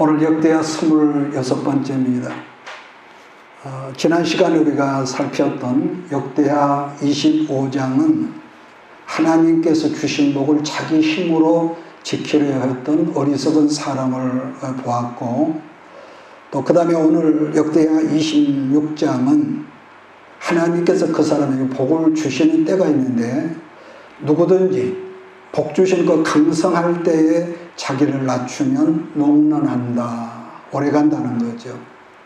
오늘 역대하 26번째입니다. 지난 시간에 우리가 살폈던 역대하 25장은 하나님께서 주신 복을 자기 힘으로 지키려 했던 어리석은 사람을 보았고, 또 그 다음에 오늘 역대하 26장은 하나님께서 그 사람에게 복을 주시는 때가 있는데, 누구든지 복 주신 것 강성할 때에 자기를 낮추면 농런한다, 오래간다는 거죠.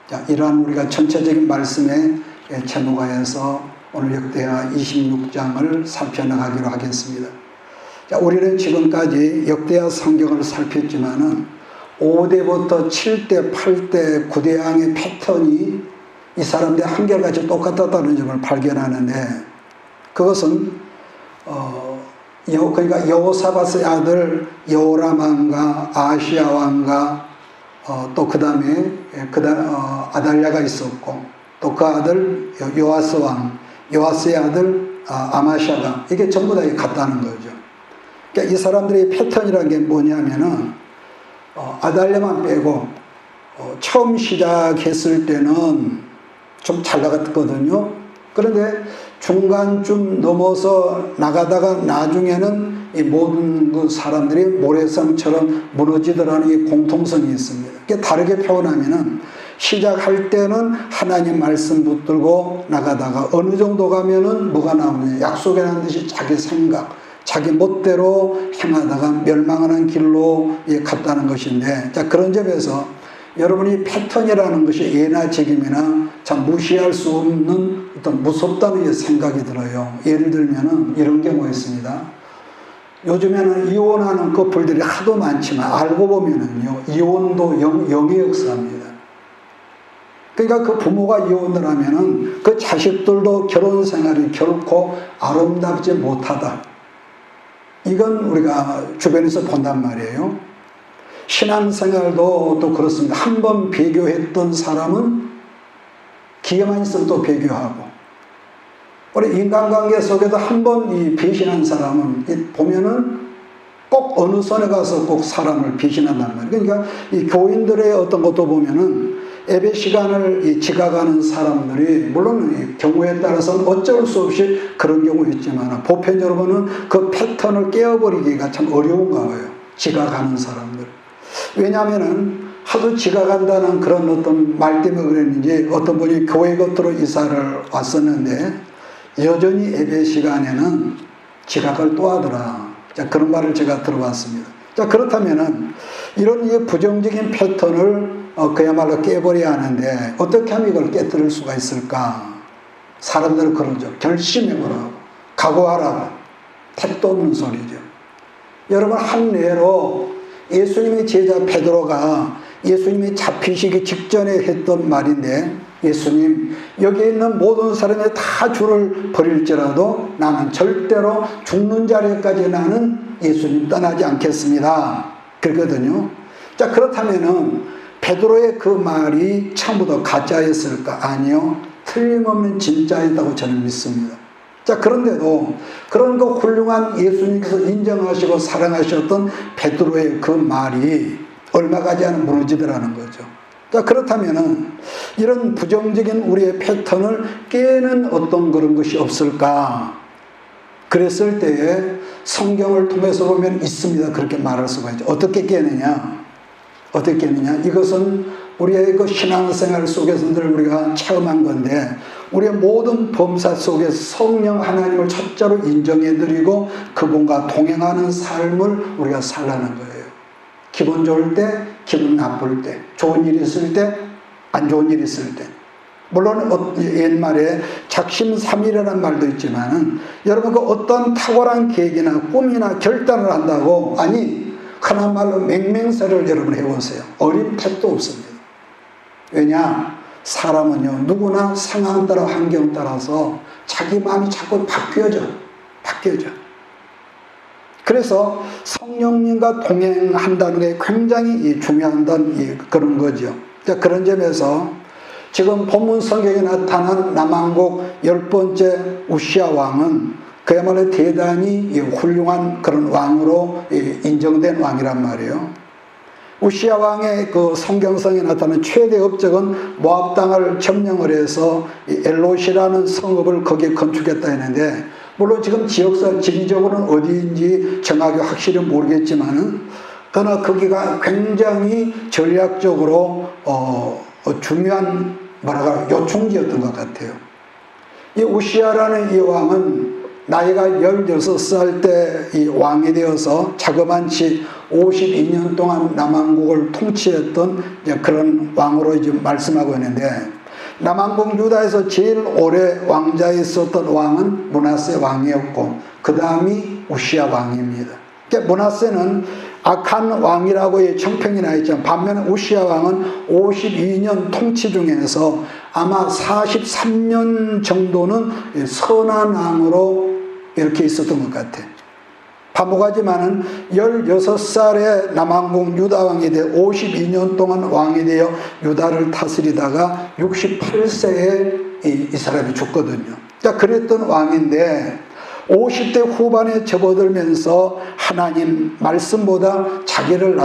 자, 이러한 우리가 전체적인 말씀에 제목하여서 오늘 역대하 26장을 살펴나가기로 하겠습니다. 자, 우리는 지금까지 역대하 성경을 살폈지만은 5대부터 7대, 8대, 9대왕의 패턴이 이 사람들이 한결같이 똑같았다는 점을 발견하는데, 그것은 그러니까 여호사밧의 아들 여호람 왕과 아시야 왕과 또 그 다음에 아달랴가 있었고, 또 그 아들 요아스 왕, 요아스의 아들 아마샤가, 이게 전부 다 같다는 거죠. 그러니까 이 사람들의 패턴이라는 게 뭐냐면은 아달랴만 빼고 처음 시작했을 때는 좀 잘 나갔거든요. 그런데 중간쯤 넘어서 나가다가 나중에는 이 모든 그 사람들이 모래성처럼 무너지더라는 이 공통성이 있습니다. 다르게 표현하면은 시작할 때는 하나님 말씀 붙들고 나가다가 어느 정도 가면은 뭐가 나오냐, 약속에 난 듯이 자기 생각, 자기 멋대로 행하다가 멸망하는 길로 갔다는 것인데, 자, 그런 점에서 여러분이 패턴이라는 것이 예나 지금이나 참 무시할 수 없는 어떤 무섭다는 생각이 들어요. 예를 들면은 이런 경우가 있습니다. 요즘에는 이혼하는 커플들이 하도 많지만 알고 보면은요, 이혼도 영의 역사입니다. 그러니까 그 부모가 이혼을 하면은 그 자식들도 결혼 생활이 결코 아름답지 못하다, 이건 우리가 주변에서 본단 말이에요. 신앙생활도 또 그렇습니다. 한 번 배교했던 사람은 기회만 있으면 또 배교하고, 우리 인간관계 속에도 한 번 배신한 사람은 보면은 꼭 어느 선에 가서 꼭 사람을 배신한단 말이에요. 그러니까 이 교인들의 어떤 것도 보면은 예배 시간을 지각하는 사람들이, 물론 이 경우에 따라서는 어쩔 수 없이 그런 경우 있지만, 보편적으로는 그 패턴을 깨어버리기가 참 어려운가 봐요. 지각하는 사람들. 왜냐하면은 하도 지각한다는 그런 어떤 말 때문에 그랬는지, 어떤 분이 교회 겉으로 이사를 왔었는데 여전히 예배 시간에는 지각을 또 하더라. 자, 그런 말을 제가 들어봤습니다. 자, 그렇다면은 이런 부정적인 패턴을 그야말로 깨버려야 하는데, 어떻게 하면 이걸 깨뜨릴 수가 있을까? 사람들은 그러죠. 결심해보라고, 각오하라고. 택도 없는 소리죠. 여러분, 한 예로 예수님의 제자 베드로가 예수님이 잡히시기 직전에 했던 말인데, 예수님, 여기 있는 모든 사람이 다 주를 버릴지라도 나는 절대로 죽는 자리까지 나는 예수님 떠나지 않겠습니다, 그러거든요. 자, 그렇다면은 베드로의 그 말이 처음부터 가짜였을까? 아니요, 틀림없는 진짜였다고 저는 믿습니다. 자, 그런데도 그런 그 훌륭한 예수님께서 인정하시고 사랑하셨던 베드로의 그 말이 얼마 가지 않아 무너지더라는 거죠. 자, 그렇다면은 이런 부정적인 우리의 패턴을 깨는 어떤 그런 것이 없을까? 그랬을 때에 성경을 통해서 보면 있습니다. 그렇게 말할 수가 있죠. 어떻게 깨느냐? 어떻게 깨느냐? 이것은 우리의 그 신앙생활 속에서 늘 우리가 체험한 건데, 우리의 모든 범사 속에서 성령 하나님을 첫째로 인정해드리고 그분과 동행하는 삶을 우리가 살라는 거예요. 기분 좋을 때, 기분 나쁠 때, 좋은 일이 있을 때, 안 좋은 일이 있을 때. 물론 옛말에 작심삼일이라는 말도 있지만은, 여러분 그 어떤 탁월한 계획이나 꿈이나 결단을 한다고, 아니 흔한 말로 맹맹세를 여러분 해보세요. 어린 택도 없습니다. 왜냐? 사람은요, 누구나 상황 따라 환경 따라서 자기 마음이 자꾸 바뀌어져. 그래서 성령님과 동행한다는 게 굉장히 중요한 그런 거죠. 자, 그런 점에서 지금 본문 성경에 나타난 남왕국 10번째 우시야 왕은 그야말로 대단히 훌륭한 그런 왕으로 인정된 왕이란 말이에요. 우시야 왕의 그 성경성에 나타나는 최대 업적은 모압 땅을 점령을 해서 엘롯이라는 성읍을 거기에 건축했다 했는데, 물론 지금 지역사 지리적으로는 어디인지 정확히 확실히 모르겠지만은, 그러나 거기가 굉장히 전략적으로 중요한 요충지였던 것 같아요. 이 우시야라는 이 왕은 나이가 16살 때 이 왕이 되어서 자그만치 52년 동안 남왕국을 통치했던 그런 왕으로 이제 말씀하고 있는데, 남왕국 유다에서 제일 오래 왕자에 있었던 왕은 므낫세 왕이었고, 그 다음이 우시야 왕입니다. 그러니까 므낫세는 악한 왕이라고 청평이 나 있죠. 반면에 우시야 왕은 52년 통치 중에서 아마 43년 정도는 선한 왕으로 이렇게 있었던 것 같아요. 반복하지만은 16살에 남왕국 유다 왕이 되어 52년 동안 왕이 되어 유다를 다스리다가 68세에 이 사람이 죽거든요. 자, 그랬던 왕인데 50대 후반에 접어들면서 하나님 말씀보다 자기를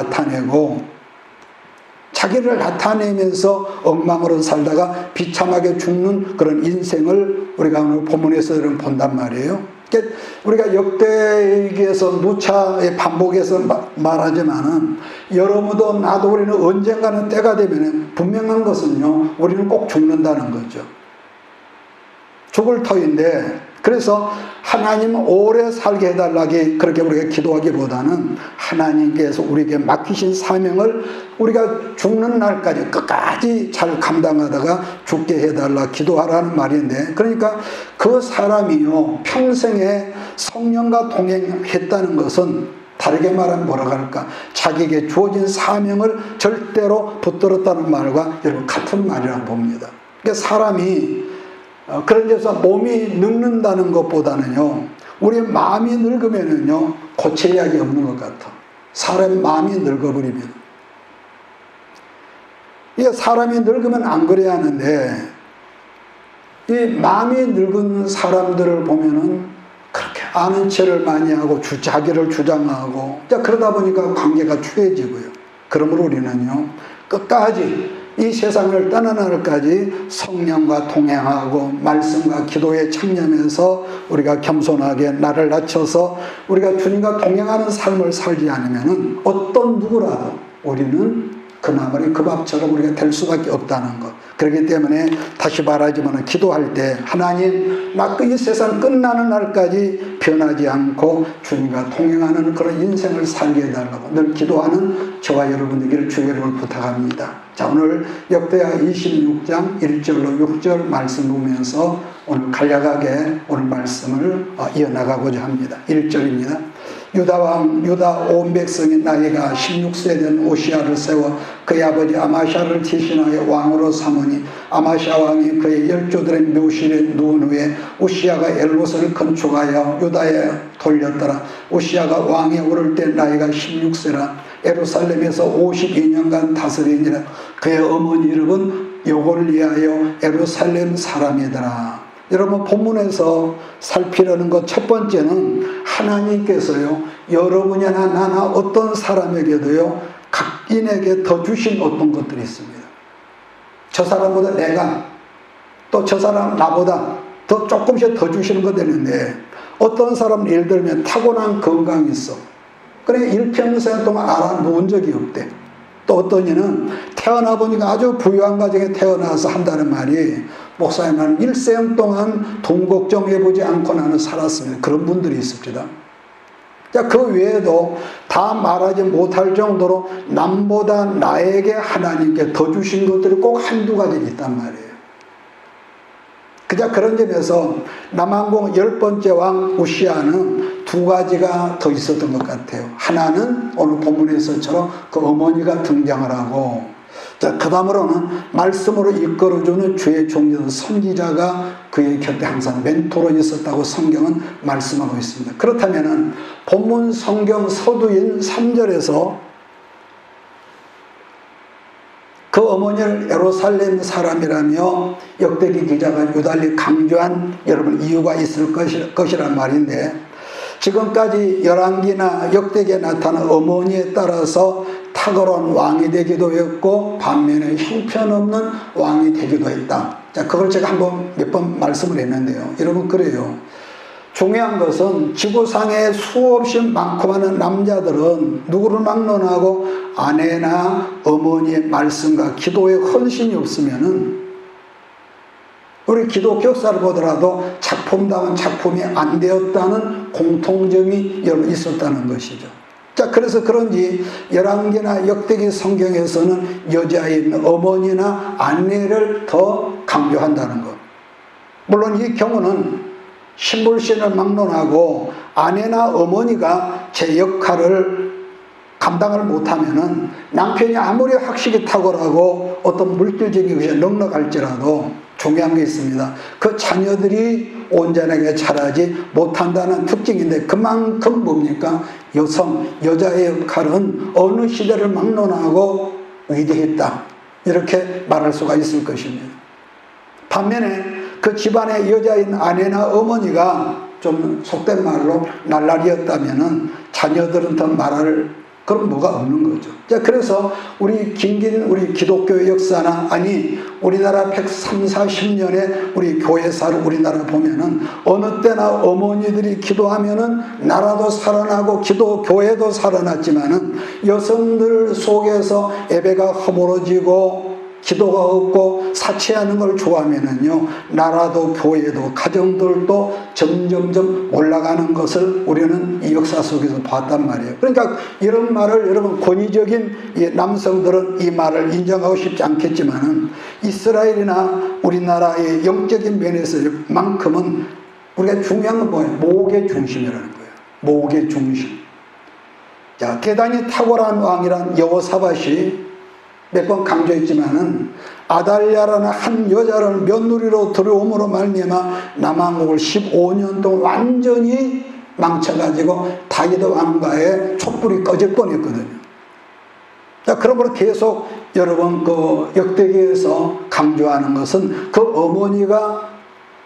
나타내면서 엉망으로 살다가 비참하게 죽는 그런 인생을 우리가 오늘 본문에서 본단 말이에요. 그러니까 우리가 역대기에서 누차의 반복해서 말하지만은 여러분도 나도 우리는 언젠가는 때가 되면 분명한 것은요, 우리는 꼭 죽는다는 거죠. 죽을 터인데, 그래서 하나님 오래 살게 해달라고 그렇게 우리가 기도하기보다는 하나님께서 우리에게 맡기신 사명을 우리가 죽는 날까지 끝까지 잘 감당하다가 죽게 해달라 기도하라는 말인데, 그러니까 그 사람이요 평생에 성령과 동행했다는 것은 다르게 말하면 뭐라고 할까, 자기에게 주어진 사명을 절대로 붙들었다는 말과 여러분 같은 말이라고 봅니다. 그러니까 사람이 그런 데서 몸이 늙는다는 것보다는요, 우리 마음이 늙으면은요, 고칠 약이 없는 것 같아. 사람 마음이 늙어버리면. 이게 사람이 늙으면 안 그래야 하는데, 이 마음이 늙은 사람들을 보면은 그렇게 아는 체를 많이 하고, 자기를 주장하고, 그러다 보니까 관계가 추해지고요. 그러므로 우리는요, 끝까지 이 세상을 떠나는 날까지 성령과 동행하고 말씀과 기도에 참여하면서 우리가 겸손하게 나를 낮춰서 우리가 주님과 동행하는 삶을 살지 않으면 어떤 누구라도 우리는 그나마리 그 밥처럼 우리가 될 수밖에 없다는 것. 그렇기 때문에 다시 말하지만 기도할 때 하나님, 나 이 세상 끝나는 날까지 변하지 않고 주님과 동행하는 그런 인생을 살게 해달라고 늘 기도하는 저와 여러분에게 주의 이름을 부탁합니다. 자, 오늘 역대하 26장 1절로 6절 말씀 보면서 오늘 간략하게 오늘 말씀을 이어나가고자 합니다. 1절입니다. 유다 온 백성이 나이가 16세 된 오시야를 세워 그의 아버지 아마샤를 대신하여 왕으로 삼으니, 아마샤 왕이 그의 열조들의 묘실에 누운 후에 우시야가 엘롯을 건축하여 유다에 돌렸더라. 우시야가 왕에 오를 때 나이가 16세라 예루살렘에서 52년간 다스리니라. 그의 어머니 이름은 여골리하여 예루살렘 사람이더라. 여러분, 본문에서 살피려는 것 첫 번째는 하나님께서요, 여러분이나 나나 어떤 사람에게도요, 각인에게 더 주신 어떤 것들이 있습니다. 저 사람보다 내가, 또 저 사람 나보다 더 조금씩 더 주시는 거 되는데, 어떤 사람은 예를 들면 타고난 건강이 있어. 그래, 일평생 동안 알아 누운 적이 없대. 또 어떤 이는 태어나 보니까 아주 부유한 가정에 태어나서 한다는 말이, 목사님 나는 일생 동안 돈 걱정해보지 않고 나는 살았습니다. 그런 분들이 있습니다. 자, 그 외에도 다 말하지 못할 정도로 남보다 나에게 하나님께 더 주신 것들이 꼭 한두 가지 있단 말이에요. 그냥 그런 점에서 남왕국 10번째 왕 우시야는 두 가지가 더 있었던 것 같아요. 하나는 오늘 본문에서처럼 그 어머니가 등장을 하고, 자, 그 다음으로는 말씀으로 이끌어주는 주의 종전 선지자가 그의 곁에 항상 멘토로 있었다고 성경은 말씀하고 있습니다. 그렇다면 본문 성경 서두인 3절에서 그 어머니를 예루살렘 사람이라며 역대기 기자가 유달리 강조한 여러분 이유가 있을 것이란 말인데, 지금까지 열왕기나 역대기에 나타난 어머니에 따라서 탁월한 왕이 되기도 했고 반면에 형편없는 왕이 되기도 했다. 자, 그걸 제가 몇 번 말씀을 했는데요. 여러분, 그래요. 중요한 것은 지구상에 수없이 많고 많은 남자들은 누구를 막론하고 아내나 어머니의 말씀과 기도에 헌신이 없으면은 우리 기독교 역사를 보더라도 작품다운 작품이 안 되었다는 공통점이 여러분 있었다는 것이죠. 자, 그래서 그런지 열왕기나 역대기 성경에서는 여자인 어머니나 아내를 더 강조한다는 것. 물론 이 경우는 신불신을 막론하고 아내나 어머니가 제 역할을 감당을 못하면은 남편이 아무리 학식이 탁월하고 어떤 물질적인 것이 넉넉할지라도 중요한 게 있습니다. 그 자녀들이 온전하게 자라지 못한다는 특징인데, 그만큼 뭡니까? 여자의 역할은 어느 시대를 막론하고 위대했다, 이렇게 말할 수가 있을 것입니다. 반면에 그 집안의 여자인 아내나 어머니가 좀 속된 말로 날라리였다면은 자녀들은 더 말할 그런 뭐가 없는 거죠. 자, 그래서 우리 기독교의 역사나, 아니 우리나라 130~140년의 우리 교회사를 우리나라 보면은 어느 때나 어머니들이 기도하면은 나라도 살아나고 교회도 살아났지만은 여성들 속에서 예배가 허물어지고 기도가 없고 사치하는 걸 좋아하면은요, 나라도 교회도 가정들도 점점점 올라가는 것을 우리는 이 역사 속에서 봤단 말이에요. 그러니까 이런 말을 여러분, 권위적인 남성들은 이 말을 인정하고 싶지 않겠지만은 이스라엘이나 우리나라의 영적인 면에서만큼은 우리가 중요한 건 뭐예요? 목의 중심이라는 거예요. 목의 중심. 자, 대단히 탁월한 왕이란 여호사밧이 몇 번 강조했지만은 아달랴라는 한 여자를 며느리로 들여옴으로 말미암아 남왕국을 15년 동안 완전히 망쳐가지고 다윗 왕가의 촛불이 꺼질 뻔했거든요. 자, 그러므로 계속 여러분 그 역대기에서 강조하는 것은 그 어머니가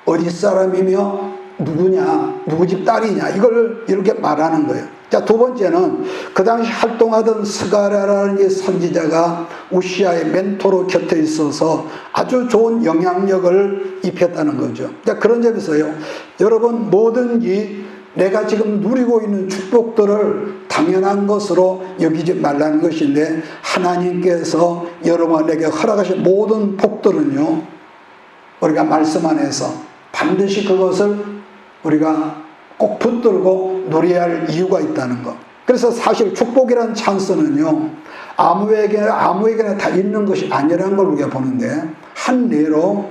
어디 사람이며 누구냐, 누구 집 딸이냐, 이걸 이렇게 말하는 거예요. 자, 두 번째는 그 당시 활동하던 스가랴라는 선지자가 우시아의 멘토로 곁에 있어서 아주 좋은 영향력을 입혔다는 거죠. 자, 그런 점에서요, 여러분 뭐든지 내가 지금 누리고 있는 축복들을 당연한 것으로 여기지 말라는 것인데, 하나님께서 여러분에게 허락하신 모든 복들은요, 우리가 말씀 안에서 반드시 그것을 우리가 꼭 붙들고 누려야 할 이유가 있다는 것. 그래서 사실 축복이라는 찬스는요, 아무에게나 다 있는 것이 아니라는 걸 우리가 보는데, 한 예로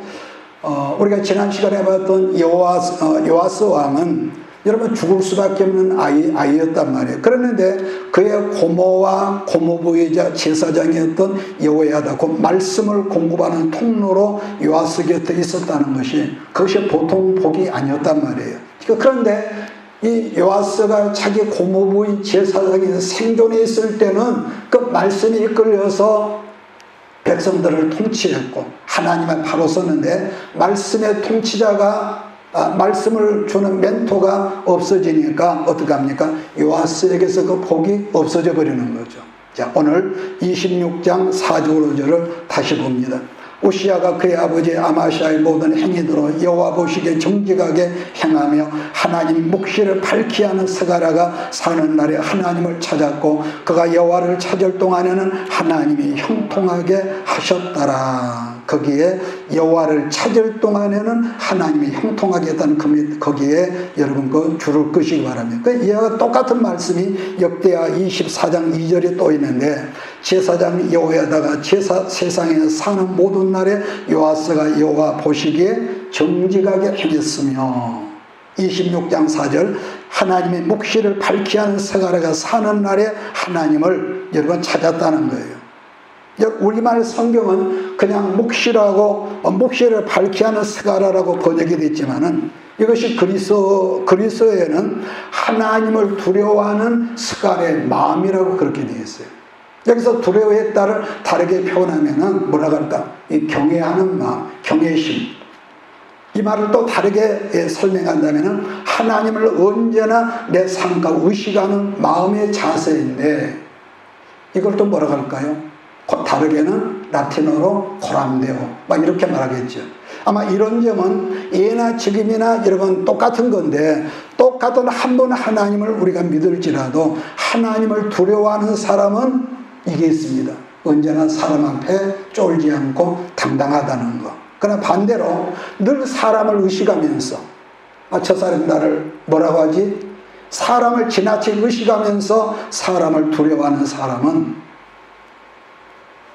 우리가 지난 시간에 봤던 요아스 왕은 여러분 죽을 수밖에 없는 아이였단 말이에요. 그랬는데 그의 고모와 고모부이자 제사장이었던 여호야다, 그 말씀을 공급하는 통로로 요아스 곁에 있었다는 것이, 그것이 보통 복이 아니었단 말이에요. 그런데 이 요아스가 자기 고모부인 제사장이 생존해 있을 때는 그 말씀에 이끌려서 백성들을 통치했고 하나님을 바로 썼는데, 말씀의 통치자가 말씀을 주는 멘토가 없어지니까 어떻게 합니까? 요아스에게서 그 복이 없어져 버리는 거죠. 자, 오늘 26장 4절 5절을 다시 봅니다. 우시아가 그의 아버지 아마시아의 모든 행위대로 여호와 보시기에 정직하게 행하며 하나님 묵시를 밝히 하는 스가랴가 사는 날에 하나님을 찾았고, 그가 여호와를 찾을 동안에는 하나님이 형통하게 하셨더라. 거기에 여호와를 찾을 동안에는 하나님이 형통하게 했다는 거기에 여러분 그 줄을 끄시기 바랍니다. 이와 똑같은 말씀이 역대하 24장 2절에 또 있는데, 제사장 여호야다가 세상에 사는 모든 날에 요아스가 여호와 보시기에 정직하게 행했으며, 26장 4절 하나님의 묵시를 밝히 하는 스가랴가 사는 날에 하나님을 여러분 찾았다는 거예요. 우리말 성경은 그냥 묵시를 밝히 하는 스가랴라고 번역이 됐지만은, 이것이 그리스어에는 하나님을 두려워하는 스가랴의 마음이라고 그렇게 되어 있어요. 여기서 두려워했다를 다르게 표현하면은 뭐라고 할까? 이 경외하는 마음, 경외심. 이 말을 또 다르게 설명한다면은 하나님을 언제나 내 삶과 의식하는 마음의 자세인데, 이걸 또 뭐라고 할까요? 다르게는 라틴어로 코람데오 막 이렇게 말하겠죠. 아마 이런 점은 예나 지금이나 여러분 똑같은 건데, 똑같은 한 분 하나님을 우리가 믿을지라도 하나님을 두려워하는 사람은 이게 있습니다. 언제나 사람 앞에 쫄지 않고 당당하다는 거. 그러나 반대로 늘 사람을 의식하면서, 저 사람이 나를 뭐라고 하지? 사람을 지나치게 의식하면서 사람을 두려워하는 사람은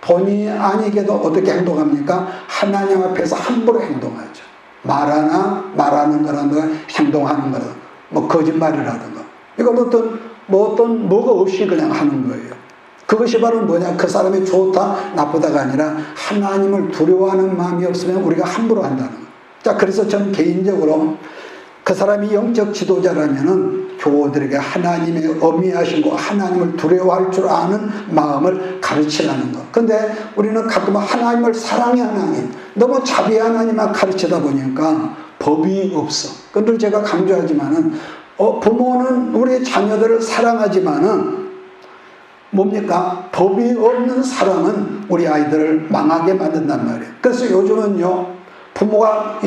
본의 아니게도 어떻게 행동합니까? 하나님 앞에서 함부로 행동하죠. 말하는 거라든가 행동하는 거라든가 뭐 거짓말이라든가 이건 뭐가 없이 그냥 하는 거예요. 그것이 바로 뭐냐? 그 사람이 좋다 나쁘다가 아니라 하나님을 두려워하는 마음이 없으면 우리가 함부로 한다는 거예요. 자, 그래서 저는 개인적으로 그 사람이 영적 지도자라면은 교우들에게 하나님의 어미하신 거, 하나님을 두려워할 줄 아는 마음을 가르치라는 거. 근데 우리는 가끔 하나님을 사랑의 하나님, 너무 자비의 하나님만 가르치다 보니까 법이 없어. 그늘 제가 강조하지만은 부모는 우리 자녀들을 사랑하지만은 뭡니까? 법이 없는 사람은 우리 아이들을 망하게 만든단 말이에요. 그래서 요즘은요, 부모가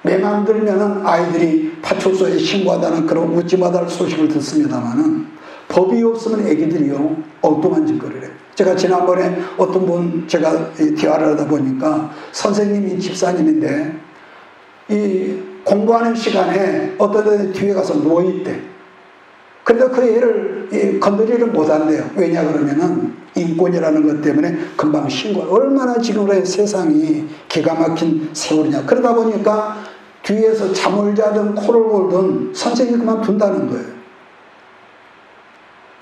내 맘 들면은 아이들이 파출소에 신고하다는 그런 웃지마다할 소식을 듣습니다만은 법이 없으면 애기들이요 엉뚱한 짓거리를 해요. 제가 지난번에 어떤 분 제가 대화를 하다 보니까 선생님이 집사님인데 이 공부하는 시간에 어떤 애 뒤에 가서 누워있대. 그런데 그 애를 건드리를 못한대요. 왜냐 그러면은 인권이라는 것 때문에 금방 신고. 얼마나 지금 세상이 기가 막힌 세월이냐. 그러다 보니까 뒤에서 잠을 자든 코를 골든 선생님이 그만둔다는 거예요.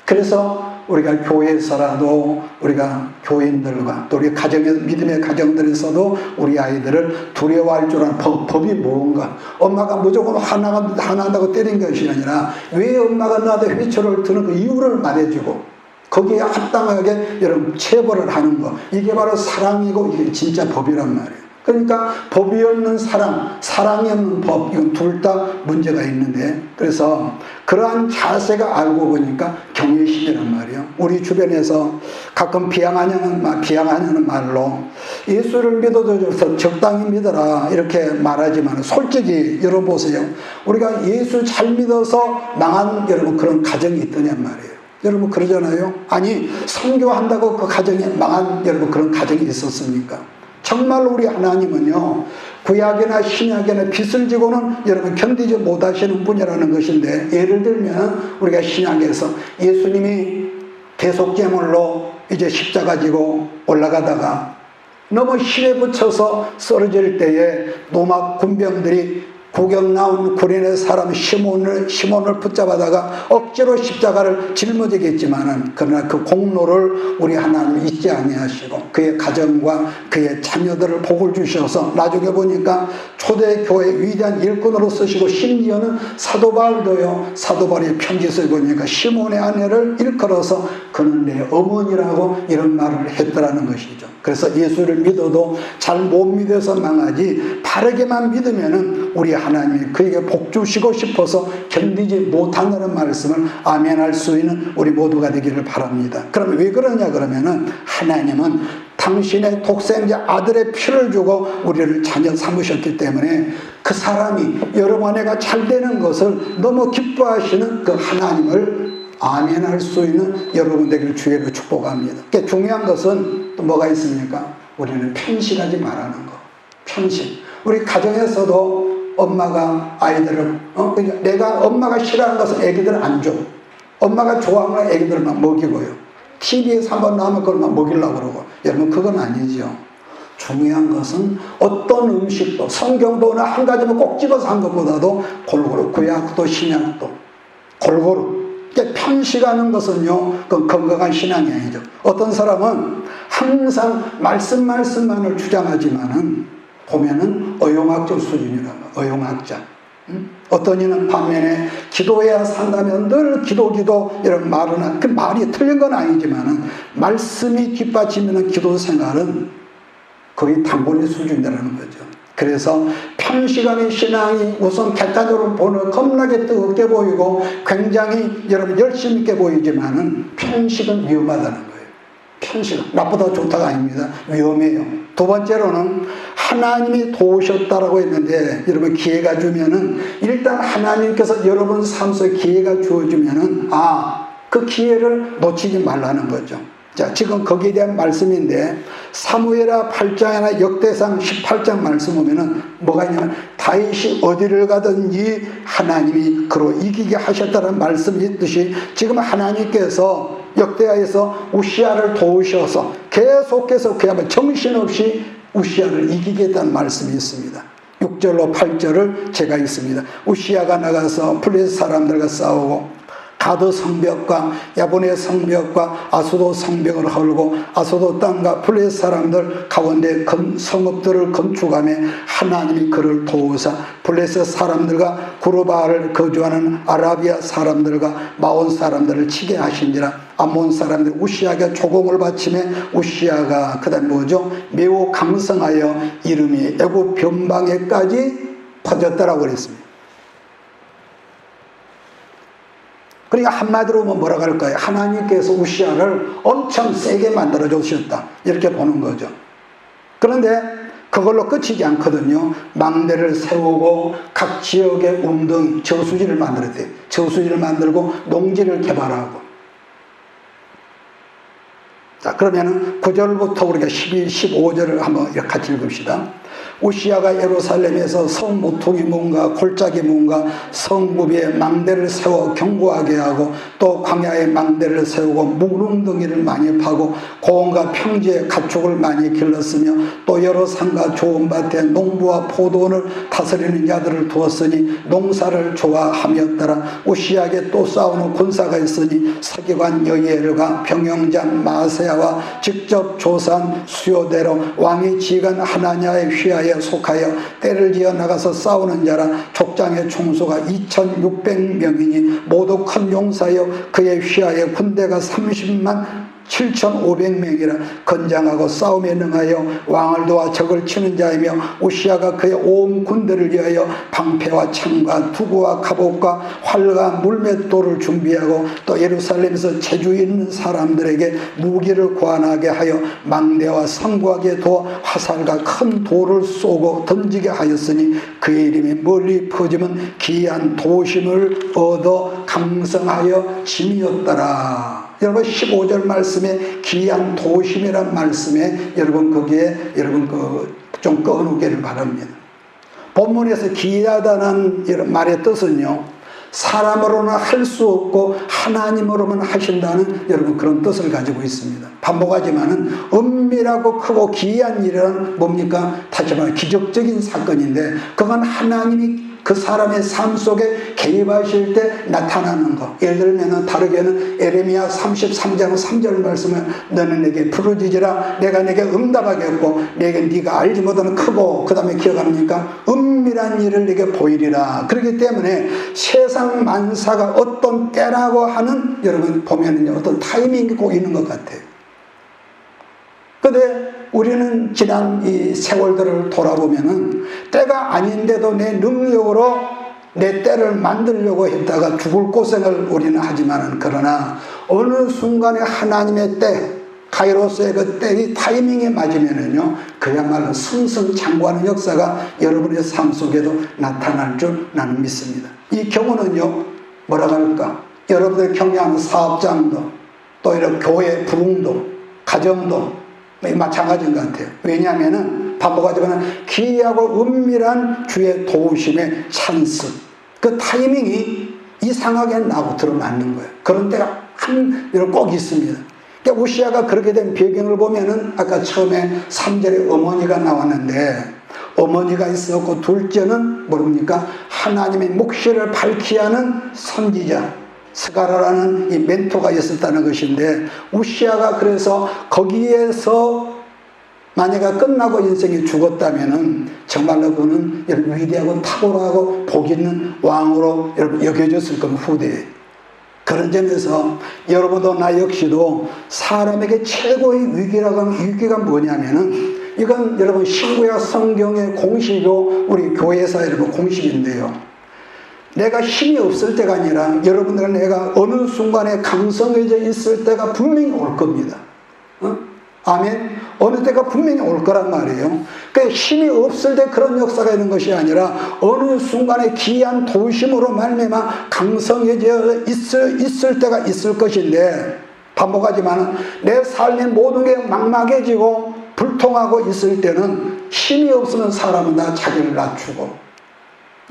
그래서 우리가 교회에서라도 우리가 교인들과 또 우리 믿음의 가정들에서도 우리 아이들을 두려워할 줄 아는 법이 뭔가. 엄마가 무조건 화난다고 때린 것이 아니라 왜 엄마가 나한테 회초를 드는 그 이유를 말해주고 거기에 합당하게 여러분 체벌을 하는 거. 이게 바로 사랑이고 이게 진짜 법이란 말이에요. 그러니까 법이 없는 사랑, 사랑이 없는 법, 이건 둘 다 문제가 있는데, 그래서 그러한 자세가 알고 보니까 경외심이란 말이에요. 우리 주변에서 가끔 비양하는 말로 예수를 믿어도 적당히 믿어라 이렇게 말하지만 솔직히 열어보세요. 우리가 예수 잘 믿어서 망한 여러분 그런 가정이 있더냔 말이에요. 여러분 그러잖아요. 아니 선교한다고 그 가정이 망한 여러분 그런 가정이 있었습니까? 정말 우리 하나님은요 구약이나 신약이나 빚을 지고는 여러분 견디지 못하시는 분이라는 것인데, 예를 들면 우리가 신약에서 예수님이 대속제물로 이제 십자가 지고 올라가다가 너무 힘에 붙여서 쓰러질 때에 로마 군병들이 구경 나온 구린의 사람 시몬을 붙잡아다가 억지로 십자가를 짊어지겠지만은 그러나 그 공로를 우리 하나님이 잊지 아니하시고 그의 가정과 그의 자녀들을 복을 주셔서 나중에 보니까 초대교회 위대한 일꾼으로 쓰시고 심지어는 사도 바울도요, 사도 바울의 편지서에 보니까 시몬의 아내를 일컬어서 그는 내 어머니라고 이런 말을 했더라는 것이죠. 그래서 예수를 믿어도 잘 못 믿어서 망하지 바르게만 믿으면은 우리 하나님이 그에게 복 주시고 싶어서 견디지 못한다는 말씀을 아멘할 수 있는 우리 모두가 되기를 바랍니다. 그러면 왜 그러냐 그러면은 하나님은 당신의 독생자 아들의 피를 주고 우리를 자녀 삼으셨기 때문에 그 사람이 여러분 아내가 잘 되는 것을 너무 기뻐하시는 그 하나님을 아멘할 수 있는 여러분 되기를 주의로 축복합니다. 그러니까 중요한 것은 또 뭐가 있습니까? 우리는 편식하지 말라는 거. 편식. 우리 가정에서도 엄마가 아이들을 그러니까 내가 엄마가 싫어하는 것은 애기들은 안 줘. 엄마가 좋아하는 건 애기들만 먹이고요. TV에서 한번 나오면 그걸만 먹이려고 그러고. 여러분 그건 아니죠. 중요한 것은 어떤 음식도 성경도 어느 한 가지만 꼭 집어서 한 것보다도 골고루 구약도 신약도 골고루 편식하는 것은요 그 건강한 신앙이 아니죠. 어떤 사람은 항상 말씀만을 주장하지만은 보면은 어용학적 수준이라고. 어용학자. 어떤 이는 반면에 기도해야 산다면 늘 기도 이런 말은 그 말이 틀린 건 아니지만은 말씀이 뒷받치면 기도 생활은 거의 단골의 수준이라는 거죠. 그래서 편식하는 신앙이 우선 객관적으로 보는 겁나게 뜨겁게 보이고 굉장히 여러분 열심 있게 보이지만은 편식은 위험하다는 거예요. 편식, 나쁘다 좋다가 아닙니다. 위험해요. 두 번째로는 하나님이 도우셨다라고 했는데, 여러분 기회가 주면은, 일단 하나님께서 여러분 삶 속에 기회가 주어주면은, 그 기회를 놓치지 말라는 거죠. 자, 지금 거기에 대한 말씀인데, 사무엘하 8장이나 역대상 18장 말씀 보면은 뭐가 있냐면, 다윗이 어디를 가든지 하나님이 그로 이기게 하셨다는 말씀이 있듯이, 지금 하나님께서 역대하에서 우시아를 도우셔서 계속해서 그야말로 정신없이 우시아를 이기겠다는 말씀이 있습니다. 6절로 8절을 제가 읽습니다. 우시아가 나가서 블레셋 사람들과 싸우고 가드 성벽과 야분의 성벽과 아수도 성벽을 헐고 아수도 땅과 블레셋 사람들 가운데 성읍들을 건축하며 하나님이 그를 도우사 블레셋 사람들과 구르바를 거주하는 아라비아 사람들과 마온 사람들을 치게 하신지라. 암몬 사람들이 우시아에게 조공을 바치며 우시아가 그다음 뭐죠? 매우 강성하여 이름이 애굽 변방에까지 퍼졌다라고 그랬습니다. 그러니까 한마디로 뭐라고 할까요? 하나님께서 우시아를 엄청 세게 만들어 주셨다, 이렇게 보는 거죠. 그런데 그걸로 끝이지 않거든요. 망대를 세우고 각 지역의 웅덩이, 저수지를 만들었대요. 저수지를 만들고 농지를 개발하고. 자, 그러면은 9절부터 우리가 12, 15절을 한번 같이 읽읍시다. 우시아가 예루살렘에서 성 모퉁이 문과 골짜기 문과 성부비에 망대를 세워 견고하게 하고, 또 광야에 망대를 세우고 묵릉덩이를 많이 파고 고원과 평지에 가축을 많이 길렀으며, 또 여러 산과 좋은 밭에 농부와 포도원을 다스리는 자들을 두었으니 농사를 좋아하였더라. 우시아에게 또 싸우는 군사가 있으니 서기관 여이엘과 병영장 마세야와 직접 조사한 수요대로 왕이 지간 하나냐의 휘하에 속하여 때를 지어 나가서 싸우는 자라. 족장의 총수가 2600명이니 모두 큰 용사여 그의 휘하에 군대가 30만 7,500명이라. 건장하고 싸움에 능하여 왕을 도와 적을 치는 자이며, 우시아가 그의 온 군대를 위하여 방패와 창과 투구와 갑옷과 활과 물맷돌을 준비하고, 또 예루살렘에서 재주 있는 사람들에게 무기를 구하게 하여 망대와 성곽에 도어 화살과 큰 돌을 쏘고 던지게 하였으니, 그의 이름이 멀리 퍼지면 기이한 도심을 얻어 강성하여 짐이었더라. 여러분 15절 말씀에 기이한 도심이란 말씀에 여러분 거기에 여러분 좀 꺼놓기를 바랍니다. 본문에서 기이하다는 이런 말의 뜻은요, 사람으로는 할 수 없고 하나님으로만 하신다는 여러분 그런 뜻을 가지고 있습니다. 반복하지만은 은밀하고 크고 기이한 일은 뭡니까? 다시 말해 기적적인 사건인데, 그건 하나님이 그 사람의 삶 속에 개입하실 때 나타나는 것. 예를 들면 다르게는 에레미야 33장 3절 말씀을, 너는 내게 부르짖으라 내가 내게 응답하겠고 내게 네가 알지 못하는 크고, 그 다음에 기억합니까? 은밀한 일을 내게 보이리라. 그렇기 때문에 세상 만사가 어떤 때라고 하는, 여러분 보면은요, 어떤 타이밍이 꼭 있는 것 같아요. 근데 우리는 지난 이 세월들을 돌아보면은 때가 아닌데도 내 능력으로 내 때를 만들려고 했다가 죽을 고생을 우리는 하지만은, 그러나 어느 순간에 하나님의 때, 카이로스의 그 때의 타이밍에 맞으면은요, 그야말로 승승장구하는 역사가 여러분의 삶 속에도 나타날 줄 나는 믿습니다. 이 경우는요, 뭐라고 할까? 여러분들 경영하는 사업장도, 또 이런 교회 부흥도, 가정도 마찬가지인 것 같아요. 왜냐하면은 반복하지만 기이하고 은밀한 주의 도우심의 찬스, 그 타이밍이 이상하게 나고 들어맞는 거예요. 그런 때가 꼭 있습니다. 그러니까 우시아가 그렇게 된 배경을 보면은 아까 처음에 3절에 어머니가 나왔는데, 어머니가 있었고, 둘째는 뭡니까? 하나님의 묵시를 밝히 하는 선지자 스가라라는 이 멘토가 있었다는 것인데, 우시아가 그래서 거기에서 만약에 끝나고 인생이 죽었다면은 정말로 그는 위대하고 탁월하고 복 있는 왕으로 여러분 여겨졌을 겁니다. 후대에. 그런 점에서 여러분도 나 역시도 사람에게 최고의 위기라고 하면, 위기가 뭐냐면은, 이건 여러분 신구약 성경의 공식이고 우리 교회에서 여러분 공식인데요, 내가 힘이 없을 때가 아니라 여러분들은 내가 어느 순간에 강성해져 있을 때가 분명히 올 겁니다. 아멘. 어느 때가 분명히 올 거란 말이에요. 그 힘이 없을 때 그런 역사가 있는 것이 아니라 어느 순간에 기이한 도심으로 말미암아 강성해져 있을 때가 있을 것인데, 반복하지만 내 삶의 모든 게 막막해지고 불통하고 있을 때는 힘이 없으면 사람은 다 자기를 낮추고,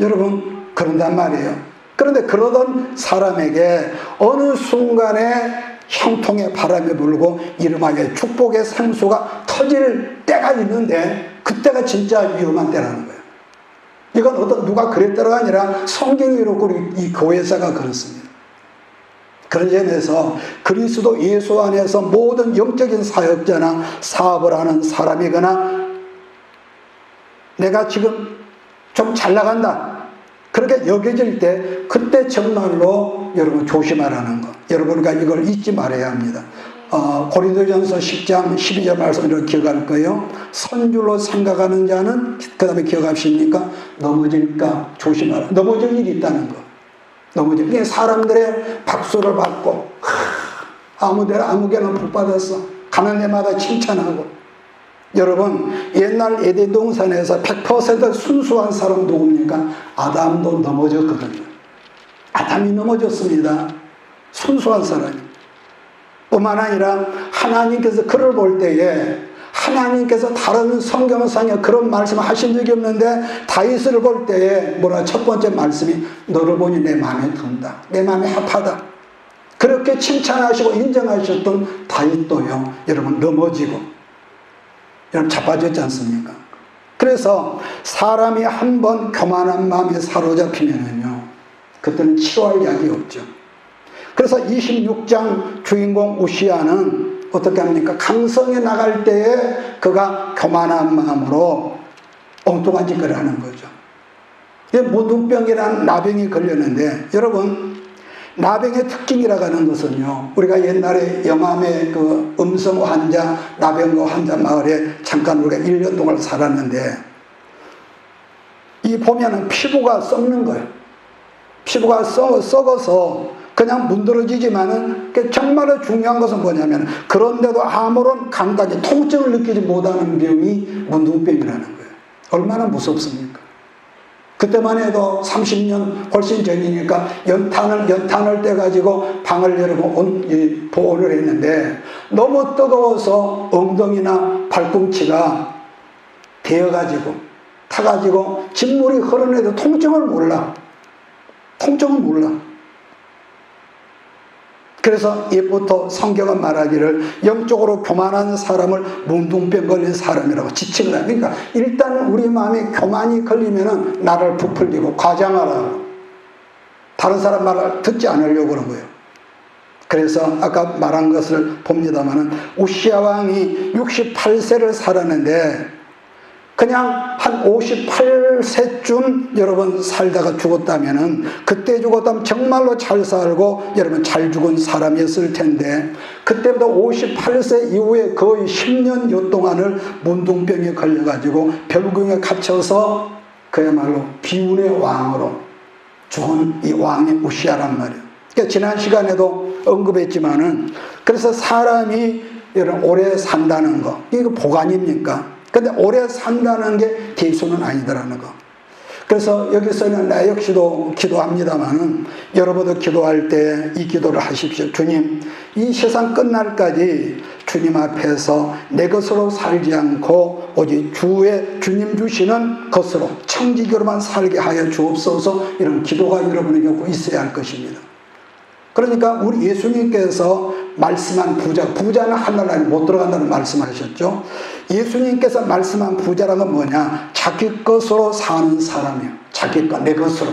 여러분 그런단 말이에요. 그런데 그러던 사람에게 어느 순간에 형통의 바람이 불고 이름하여 축복의 생수가 터질 때가 있는데, 그때가 진짜 위험한 때라는 거예요. 이건 어떤 누가 그랬다가 아니라 성경이 이렇고 이 교회사가 그렇습니다. 그런 점에서 그리스도 예수 안에서 모든 영적인 사역자나 사업을 하는 사람이거나 내가 지금 좀 잘 나간다 그렇게 여겨질 때, 그때 정말로 여러분 조심하라는 거, 여러분과 이걸 잊지 말아야 합니다. 고린도전서 10장 12절 말씀을 기억할 거예요. 선줄로 생각하는 자는, 그 다음에 기억하십니까? 넘어질까 조심하라. 넘어질 일이 있다는 거. 넘어질, 사람들의 박수를 받고 아무데나 아무개나 복 받았어, 가는 데마다 칭찬하고. 여러분, 옛날 에덴 동산에서 100% 순수한 사람 누굽니까? 아담도 넘어졌거든요. 아담이 넘어졌습니다. 순수한 사람이. 뿐만 아니라 하나님께서 그를 볼 때에, 하나님께서 다른 성경상에 그런 말씀을 하신 적이 없는데, 다윗을 볼 때에 뭐라 첫 번째 말씀이 너를 보니 내 마음에 든다, 내 마음에 합하다. 그렇게 칭찬하시고 인정하셨던 다윗도요, 여러분 넘어지고 여러분 자빠졌지 않습니까? 그래서 사람이 한번 교만한 마음에 사로잡히면은요, 그때는 치료할 약이 없죠. 그래서 26장 주인공 우시아는 어떻게 합니까? 강성에 나갈 때에 그가 교만한 마음으로 엉뚱한 짓거리를 하는 거죠. 문둥병이라는 나병이 걸렸는데, 여러분 나병의 특징이라고 하는 것은요, 우리가 옛날에 영암의 그 음성 환자, 나병 환자 마을에 잠깐 우리가 1년 동안 살았는데, 이 보면은 피부가 썩는 거예요. 피부가 썩어서 그냥 문드러지지만은, 정말로 중요한 것은 뭐냐면, 그런데도 아무런 감각이, 통증을 느끼지 못하는 병이 문둥병이라는 거예요. 얼마나 무섭습니까? 그때만 해도 30년 훨씬 전이니까 연탄을 떼가지고 방을 여러분 보온을 했는데, 너무 뜨거워서 엉덩이나 발꿈치가 데어가지고 타가지고 진물이 흐르는데도 통증을 몰라. 그래서 옛부터 성경은 말하기를 영적으로 교만한 사람을 문둥병 걸린 사람이라고 지칭을 해요. 그러니까 일단 우리 마음에 교만이 걸리면은 나를 부풀리고 과장하라고, 다른 사람 말을 듣지 않으려고 그런 거예요. 그래서 아까 말한 것을 봅니다마는, 우시아 왕이 68세를 살았는데 그냥 한 58세쯤 여러분 살다가 죽었다면은, 그때 죽었다면 정말로 잘 살고 여러분 잘 죽은 사람이었을 텐데, 그때부터 58세 이후에 거의 10년여 동안을 문둥병에 걸려가지고 별궁에 갇혀서 그야말로 비운의 왕으로 죽은 이 왕이 우시아란 말이에요. 그러니까 지난 시간에도 언급했지만은, 그래서 사람이 여러분 오래 산다는 거, 이거 보관입니까? 근데 오래 산다는 게 대수는 아니더라는 거. 그래서 여기서는 나 역시도 기도합니다만은, 여러분도 기도할 때 이 기도를 하십시오. 주님, 이 세상 끝날까지 주님 앞에서 내 것으로 살지 않고 오직 주님 주시는 것으로 청지기로만 살게 하여 주옵소서. 이런 기도가 여러분에게 꼭 있어야 할 것입니다. 그러니까 우리 예수님께서 말씀한 부자는 하늘나라에 못 들어간다는 말씀하셨죠. 예수님께서 말씀한 부자라는 건 뭐냐? 자기 것으로 사는 사람이에요. 자기 것, 내 것으로.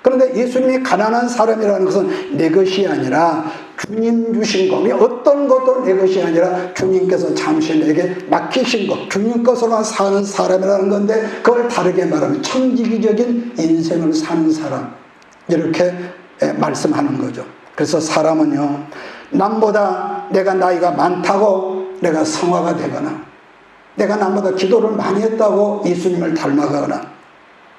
그런데 예수님이 가난한 사람이라는 것은 내 것이 아니라 주님 주신 것, 어떤 것도 내 것이 아니라 주님께서 잠시 내게 맡기신 것, 주님 것으로만 사는 사람이라는 건데, 그걸 다르게 말하면 청지기적인 인생을 사는 사람, 이렇게 말씀하는 거죠. 그래서 사람은요, 남보다 내가 나이가 많다고 내가 성화가 되거나, 내가 남보다 기도를 많이 했다고 예수님을 닮아가거나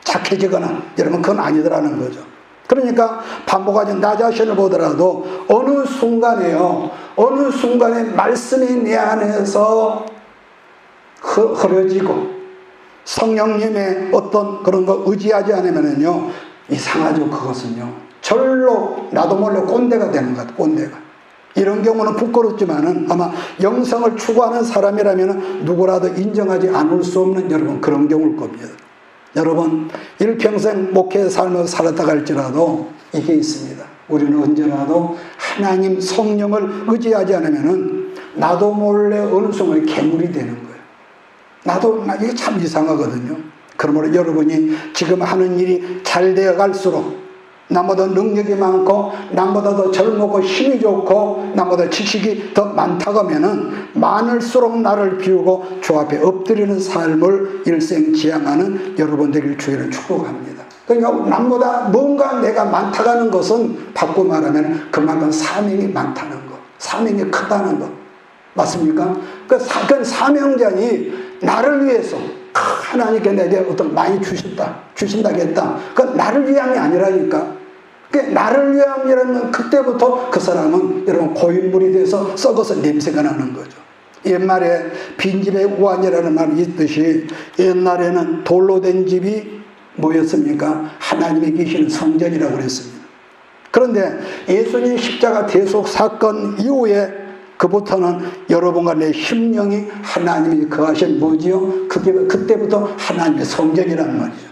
착해지거나, 여러분 그건 아니더라는 거죠. 그러니까 반복하지 나 자신을 보더라도 어느 순간에요, 어느 순간에 말씀이 내 안에서 흐려지고 성령님의 어떤 그런 거 의지하지 않으면요, 이상하죠. 그것은요, 절로 나도 몰래 꼰대가 되는 것 같아요. 꼰대가. 이런 경우는 부끄럽지만은 아마 영성을 추구하는 사람이라면 누구라도 인정하지 않을 수 없는 여러분 그런 경우일 겁니다. 여러분 일평생 목회의 삶을 살았다 갈지라도 이게 있습니다. 우리는 언제라도 하나님 성령을 의지하지 않으면은 나도 몰래 어느 순간 괴물이 되는 거예요. 이게 참 이상하거든요. 그러므로 여러분이 지금 하는 일이 잘 되어 갈수록, 나보다 능력이 많고 남보다 더 젊고 힘이 좋고 남보다 지식이 더 많다고 하면은 많을수록 나를 비우고 주 앞에 엎드리는 삶을 일생 지향하는 여러분 되길 주의를 축복합니다. 그러니까 남보다 뭔가 내가 많다고 하는 것은 바꿔 말하면 그만큼 사명이 많다는 것, 사명이 크다는 것. 맞습니까? 그 사명자니 나를 위해서 하나님께 내게 어떤 많이 주신다겠다. 그건 나를 위함이 아니라니까. 나를 위함이라면 그때부터 그 사람은 여러분 고인물이 돼서 썩어서 냄새가 나는 거죠. 옛말에 빈집에 우환이라는 말이 있듯이 옛날에는 돌로 된 집이 뭐였습니까? 하나님이 계시는 성전이라고 그랬습니다. 그런데 예수님 십자가 대속 사건 이후에 그부터는 여러분과 내 심령이 하나님이 거하신 뭐지요? 그때부터 하나님의 성전이라는 말이죠.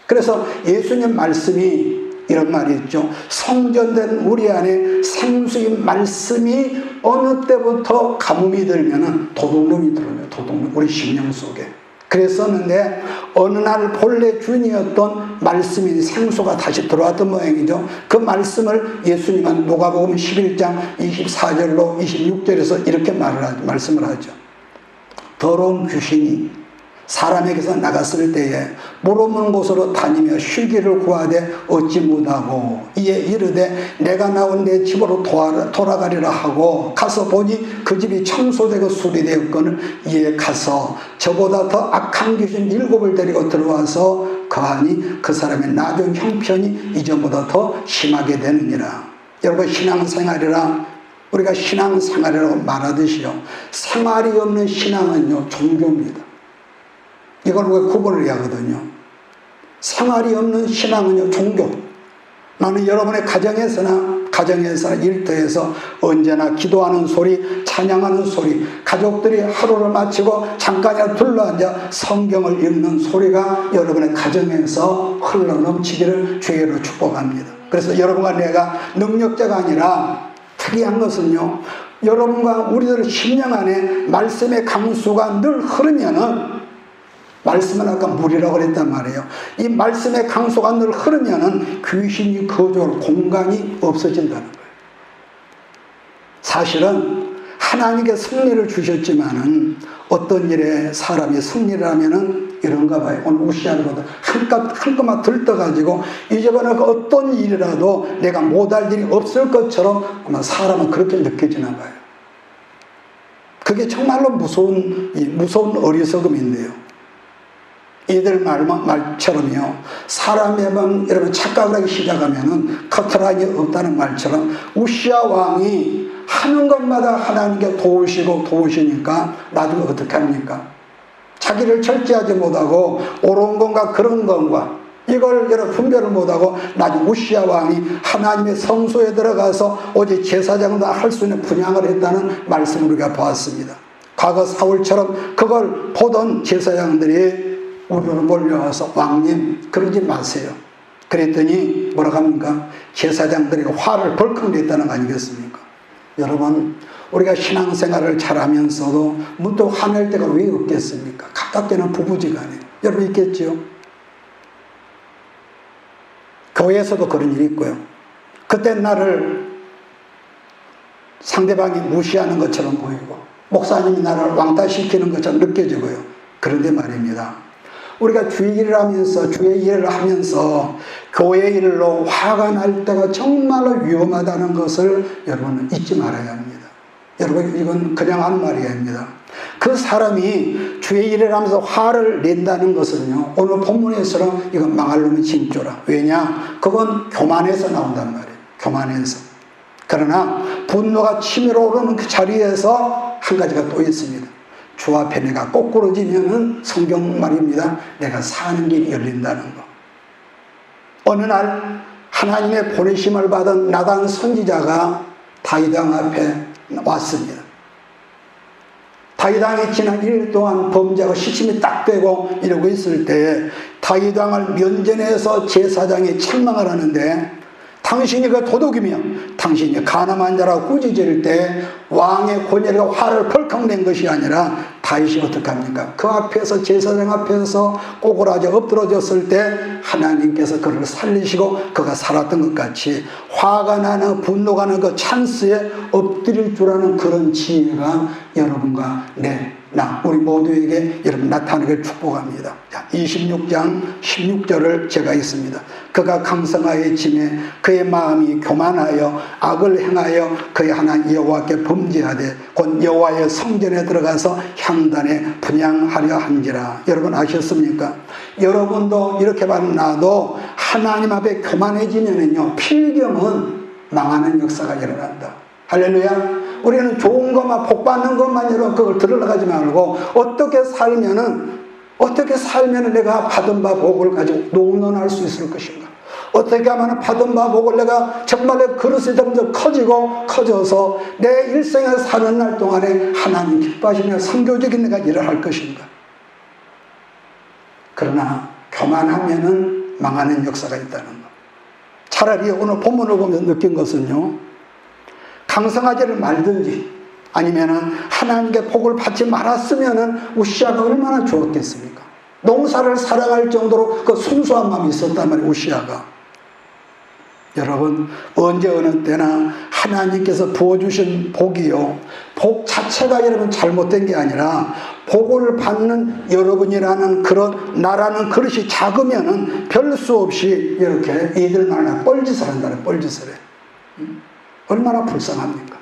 그래서 예수님 말씀이 이런 말이 있죠. 성전된 우리 안에 생수의 말씀이 어느 때부터 가뭄이 들면은 도둑놈이 들어요. 도둑놈, 우리 심령 속에. 그랬었는데 어느 날 본래 주인이었던 말씀이 생수가 다시 들어왔던 모양이죠. 그 말씀을 예수님은 누가복음 11장 24절로 26절에서 이렇게 말씀을 하죠. 더러운 귀신이 사람에게서 나갔을 때에 물없는 곳으로 다니며 쉬기를 구하되 얻지 못하고 이에 이르되 내가 나온 내 집으로 돌아가리라 하고 가서 보니 그 집이 청소되고 수리되었거늘 이에 가서 저보다 더 악한 귀신 7을 데리고 들어와서 거하니 그 사람의 나중 형편이 이전보다 더 심하게 되느니라. 여러분 신앙생활이라 우리가 신앙생활이라고 말하듯이요, 생활이 없는 신앙은요 종교입니다. 이걸 우리가 구분을 해야 하거든요. 생활이 없는 신앙은요 종교. 나는 여러분의 가정에서나 일터에서 언제나 기도하는 소리, 찬양하는 소리, 가족들이 하루를 마치고 잠깐이라도 둘러앉아 성경을 읽는 소리가 여러분의 가정에서 흘러넘치기를 주의로 축복합니다. 그래서 여러분과 내가 능력자가 아니라 특이한 것은요, 여러분과 우리들 심령 안에 말씀의 강수가 늘 흐르면은, 말씀은 아까 물이라고 그랬단 말이에요. 이 말씀의 강수가 늘 흐르면은 귀신이 거주할 공간이 없어진다는 거예요. 사실은 하나님께 승리를 주셨지만은 어떤 일에 사람이 승리를 하면은 이런가 봐요. 오늘 우시아보다 한껏 들떠가지고 이제는 어떤 일이라도 내가 못할 일이 없을 것처럼 아마 사람은 그렇게 느껴지나 봐요. 그게 정말로 무서운 어리석음인데요. 이들 말처럼요, 사람에만 여러분 착각을 하기 시작하면은 커트라인이 없다는 말처럼 우시아 왕이 하는 것마다 하나님께 도우시니까 나중에 어떻게 합니까? 자기를 절제하지 못하고 옳은 건가 그런 건가 이걸 여러분 분별을 못하고 나중에 우시아 왕이 하나님의 성소에 들어가서 오직 제사장도 할 수 있는 분향을 했다는 말씀을 우리가 보았습니다. 과거 사울처럼 그걸 보던 제사장들이 우리로 몰려와서 왕님 그러지 마세요. 그랬더니 뭐라고 합니까? 제사장들에게 화를 벌컥 냈다는 거 아니겠습니까? 여러분 우리가 신앙생활을 잘하면서도 문득 화낼 때가 왜 없겠습니까? 가깝게는 부부지간에 여러분 있겠죠? 교회에서도 그런 일이 있고요. 그때 나를 상대방이 무시하는 것처럼 보이고 목사님이 나를 왕따시키는 것처럼 느껴지고요. 그런데 말입니다, 우리가 주의 일을 하면서 교회 일로 화가 날 때가 정말로 위험하다는 것을 여러분은 잊지 말아야 합니다. 여러분 이건 그냥 하는 말이 아닙니다. 그 사람이 주의 일을 하면서 화를 낸다는 것은요, 오늘 본문에서는 이건 망할 놈의 징조라. 왜냐? 그건 교만에서 나온단 말이에요. 교만에서. 그러나 분노가 치밀어 오르는 그 자리에서 한 가지가 또 있습니다. 주 앞에 내가 꼬꾸러지면은 성경 말입니다. 내가 사는 길이 열린다는 거. 어느 날 하나님의 보내심을 받은 나단 선지자가 다윗 왕 앞에 왔습니다. 다윗 왕이 지난 1일 동안 범죄하고 시침이 딱 되고 이러고 있을 때에 다윗 왕을 면전해서 제사장이 책망을 하는데, 당신이 그 도둑이며 당신이 가늠한 자라고 꾸짖을 때 왕의 권위가 화를 펄컥 낸 것이 아니라 다윗이 어떻게 합니까? 그 앞에서, 제사장 앞에서 꼬꾸라져 엎드러졌을 때 하나님께서 그를 살리시고 그가 살았던 것 같이 화가 나는, 분노가 나는 그 찬스에 엎드릴 줄 아는 그런 지혜가 여러분과 우리 모두에게 여러분 나타나길 축복합니다. 자, 26장 16절을 제가 읽습니다. 그가 강성하여 짐에 그의 마음이 교만하여 악을 행하여 그의 하나님 여호와께 범죄하되 곧 여호와의 성전에 들어가서 향단에 분향하려 한지라. 여러분 아셨습니까? 여러분도 이렇게 만나도 하나님 앞에 교만해지면은요, 필경은 망하는 역사가 일어난다. 할렐루야. 우리는 좋은 것만, 복 받는 것만 여러분 그걸 들어가지 말고 어떻게 살면은 내가 받은 바 복을 가지고 농론할 수 있을 것인가? 어떻게 하면 받은 바 복을 내가 정말 그릇이 점점 커져서 내 일생을 사는 날 동안에 하나님 기뻐하시며 선교적인 내가 일을 할 것인가? 그러나 교만하면은 망하는 역사가 있다는 것. 차라리 오늘 본문을 보면서 느낀 것은요, 강성하지를 말든지 아니면은 하나님께 복을 받지 말았으면은 우시아가 얼마나 좋았겠습니까? 농사를 사랑할 정도로 그 순수한 마음이 있었단 말이에요, 우시아가. 여러분, 언제 어느 때나 하나님께서 부어주신 복이요, 복 자체가 여러분 잘못된 게 아니라 복을 받는 여러분이라는 그런 나라는 그릇이 작으면은 별 수 없이 이렇게 이들만 뻘짓을 한다는, 뻘짓을 해. 얼마나 불쌍합니까?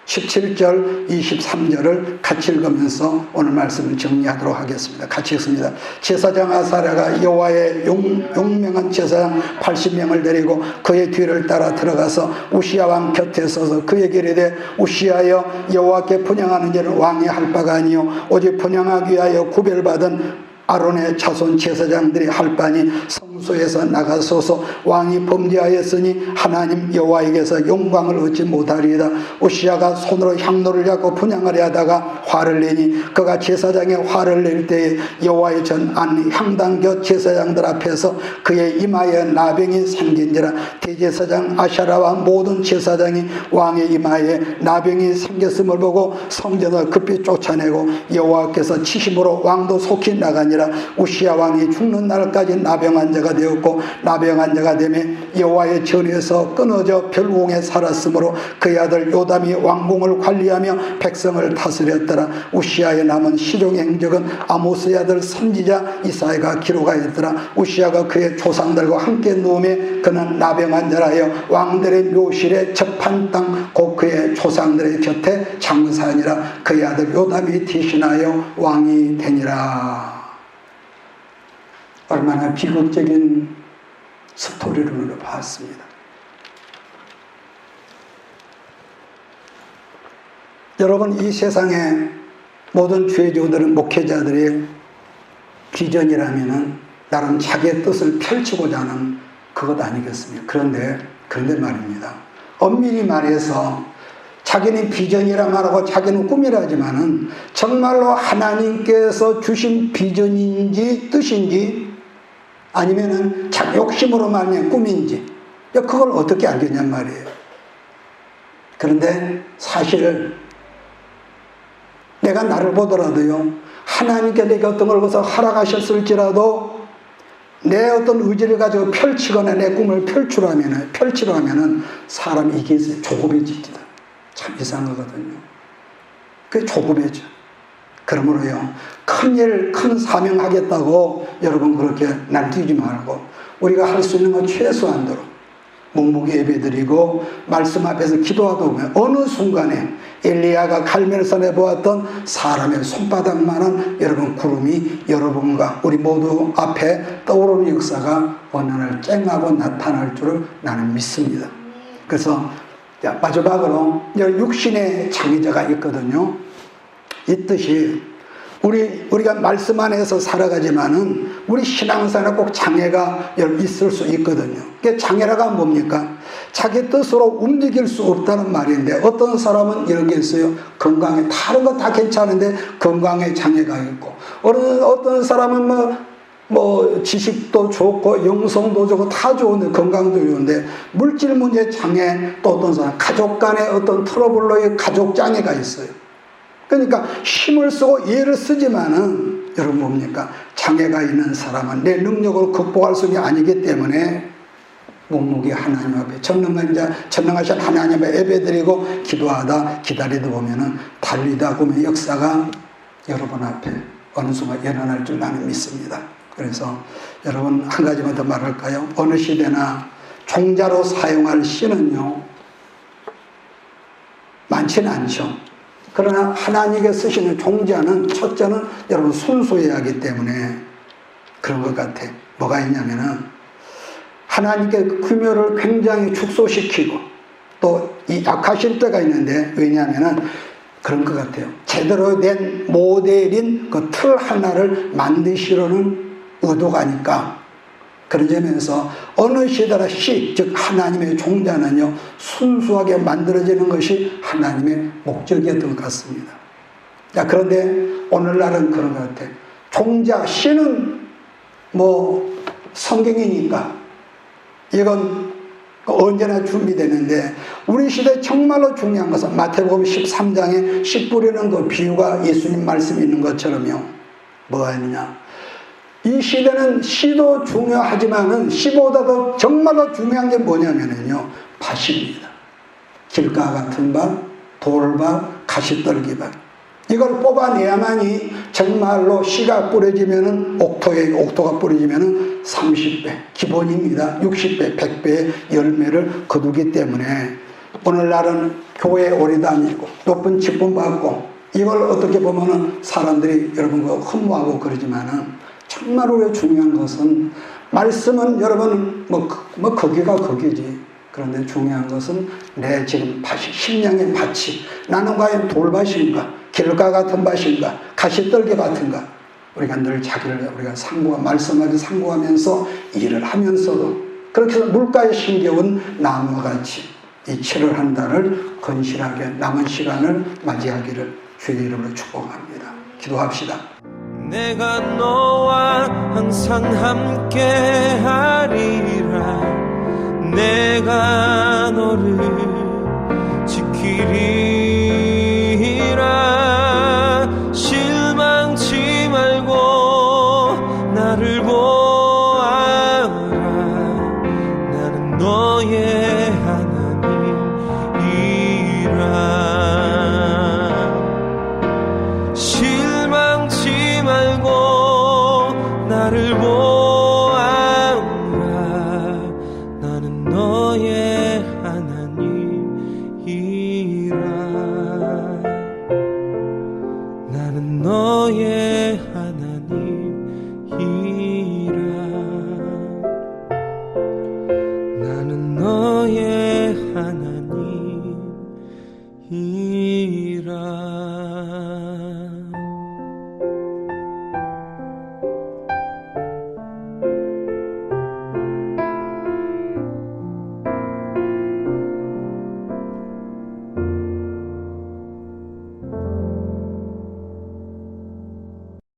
17절 23절을 같이 읽으면서 오늘 말씀을 정리하도록 하겠습니다. 같이 읽습니다. 제사장 아사랴가 여호와의 용맹한 제사장 80명을 데리고 그의 뒤를 따라 들어가서 우시아 왕 곁에 서서 그에게 이르되 우시아여, 여호와께 분향하는 일은 왕이 할 바가 아니요 오직 분향하기 위하여 구별받은 아론의 자손 제사장들이 할 바니 성소에서 나가소서. 왕이 범죄하였으니 하나님 여호와에게서 영광을 얻지 못하리이다. 우시아가 손으로 향로를 잡고 분향하려 하다가 화를 내니 그가 제사장의 화를 낼 때에 여호와의 전 안 향단 곁 제사장들 앞에서 그의 이마에 나병이 생긴지라. 대제사장 아샤라와 모든 제사장이 왕의 이마에 나병이 생겼음을 보고 성전을 급히 쫓아내고 여호와께서 치심으로 왕도 속히 나가니라. 우시아 왕이 죽는 날까지 나병한 자가 되었고 나병한 자가 되며 여호와의 전에서 끊어져 별궁에 살았으므로 그의 아들 요담이 왕궁을 관리하며 백성을 다스렸더라. 우시아의 남은 시종의 행적은 아모스의 아들 선지자 이사야가 기록하였더라. 우시아가 그의 조상들과 함께 누우며 그는 나병한 자라여 왕들의 묘실에 접한 땅 곧 그의 조상들의 곁에 장사하니라. 그의 아들 요담이 대신하여 왕이 되니라. 얼마나 비극적인 스토리를 우리가 봤습니다. 여러분, 이 세상의 모든 죄주들은, 목회자들의 비전이라면은 나름 자기의 뜻을 펼치고자 하는 그것 아니겠습니까? 그런데 말입니다. 엄밀히 말해서 자기는 비전이라 말하고 자기는 꿈이라 하지만은 정말로 하나님께서 주신 비전인지 뜻인지 아니면은 자기 욕심으로 말하면 꿈인지 그걸 어떻게 알겠냔 말이에요. 그런데 사실 내가 나를 보더라도요, 하나님께 내게 어떤 걸 벌써 허락하셨을지라도 내 어떤 의지를 가지고 펼치거나 내 꿈을 펼치라면은 사람이 이게 조급해집니다. 참 이상하거든요. 그게 조급해져. 그러므로요, 큰 일, 큰 사명 하겠다고 여러분 그렇게 날뛰지 말고 우리가 할 수 있는 건 최소한도로 묵묵히 예배드리고 말씀 앞에서 기도하다 보면 어느 순간에 엘리야가 갈멜산에 보았던 사람의 손바닥만한 여러분 구름이 여러분과 우리 모두 앞에 떠오르는 역사가 어느 날 쨍하고 나타날 줄을 나는 믿습니다. 그래서 자, 마지막으로 육신의 장애자가 있거든요. 이 뜻이 우리가 말씀 안에서 살아가지만은 우리 신앙생활에 꼭 장애가 있을 수 있거든요. 그게 장애라가 뭡니까? 자기 뜻으로 움직일 수 없다는 말인데, 어떤 사람은 이런 게 있어요. 건강에 다른 거 다 괜찮은데 건강에 장애가 있고, 어떤 사람은 뭐 지식도 좋고 영성도 좋고 다 좋은데, 건강도 좋은데 물질 문제 장애, 또 어떤 사람 가족 간의 어떤 트러블로의 가족 장애가 있어요. 그러니까 힘을 쓰고 이해를 쓰지만은 여러분 뭡니까? 장애가 있는 사람은 내 능력으로 극복할 수 있는 게 아니기 때문에 묵묵히 하나님 앞에 전능하신 하나님 앞에 예배드리고 기도하다 기다리다 보면은 달리다 보면 역사가 여러분 앞에 어느 순간 일어날 줄 나는 믿습니다. 그래서 여러분 한 가지만 더 말할까요? 어느 시대나 종자로 사용할 씨는요 많지는 않죠. 그러나 하나님께 쓰시는 종자는, 첫째는 여러분 순수해야 하기 때문에 그런 것 같아. 뭐가 있냐면은 하나님께 규모를 굉장히 축소시키고 또 이 약하실 때가 있는데, 왜냐하면은 그런 것 같아요. 제대로 된 모델인 그 틀 하나를 만드시려는 의도가 아닐까. 그런 점에서 어느 시대나 즉 하나님의 종자는요 순수하게 만들어지는 것이 하나님의 목적이었던 것 같습니다. 자, 그런데 오늘날은 그런 것 같아요. 종자 씨는 뭐 성경이니까 이건 언제나 준비되는데, 우리 시대에 정말로 중요한 것은 마태복음 13장에 씨 뿌리는 그 비유가 예수님 말씀이 있는 것처럼요 뭐가 있느냐, 이 시대는 씨도 중요하지만은 씨보다도 정말로 중요한 게 뭐냐면요 밭입니다. 길가 같은 밭, 돌밭, 가시떨기밭, 이걸 뽑아내야만이 정말로 씨가 뿌려지면은 옥토가 뿌려지면은 30배 기본입니다. 60배, 100배의 열매를 거두기 때문에 오늘날은 교회에 오래 다니고 높은 직분 받고, 이걸 어떻게 보면은 사람들이 여러분 흠모하고 그러지만은 정말 우리가 중요한 것은, 말씀은 여러분 거기가 거기지. 그런데 중요한 것은 내 지금 밭이, 심령의 밭이 나는 과연 돌밭인가, 길가 같은 밭인가, 가시떨기 밭인가. 우리가 늘 자기를 우리가 말씀하지 상고하면서 일을 하면서도 그렇게 해서 물가에 심겨온 나무와 같이 이 7월 한 달을 건실하게 남은 시간을 맞이하기를 주의 이름으로 축복합니다. 기도합시다. 내가 너와 항상 함께 하리라. 내가 너를 지키리라. 실망치 말고 나를 보아라. 나는 너의 하나님이라. 실망치 말고 나를 보아라. 나는 너의 하나님이라. 나는 너의 하나님이라. 나는 너의 하나님.